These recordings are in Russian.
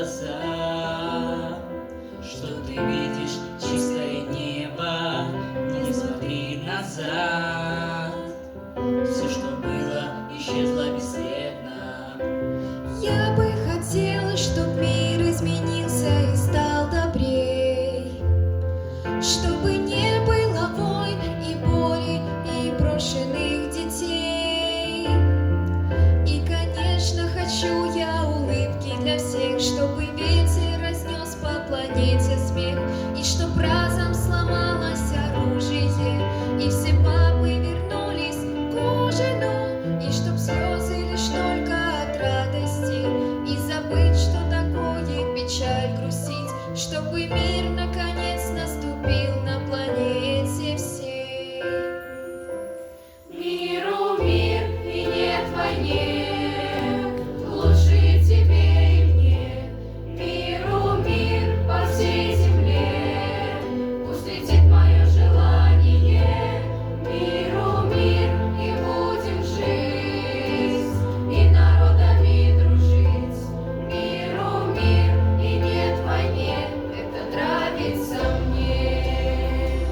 глаза, что ты видишь чистое небо, не смотри назад. Все, что было, исчезло бесследно. Я бы хотела, чтоб мир изменился и стал добрей, чтобы не было войн и боли и брошенных детей. И, конечно, хочу я улыбки для всех, чтобы ветер разнес по планете смех, и чтоб разом сломалось оружие, и все папы вернулись к ужину, и чтоб слезы лишь только от радости, и забыть, что такое печаль грустить, чтобы мир наконец наступил на планете всей. Миру мир и нет войне, лучше тебе и мне. Миру мир по всей земле, пусть летит мое желание. Миру мир и будем жить, и народами дружить. Миру мир и нет войне, это нравится мне.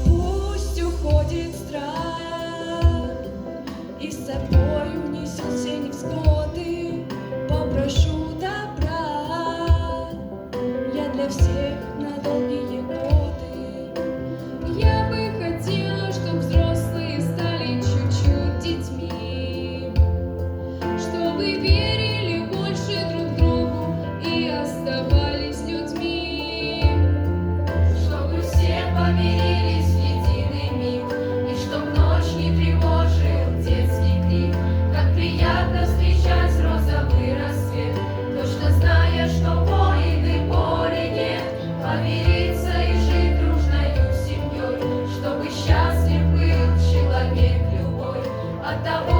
Пусть уходит страх, и с собой унесет все невзгоды. Попрошу добра я для всех на долгие годы. Я бы хотела, чтоб взрослые стали чуть-чуть детьми, чтобы верили больше друг другу и оставались людьми. Чтобы все помирились в единый миг, и чтоб ночь не тревожил детский крик. Как приятно встречать розовый рассвет, точно зная, что войны боли нет. Помириться и жить дружною семьей, чтобы счастлив был человек любой от того,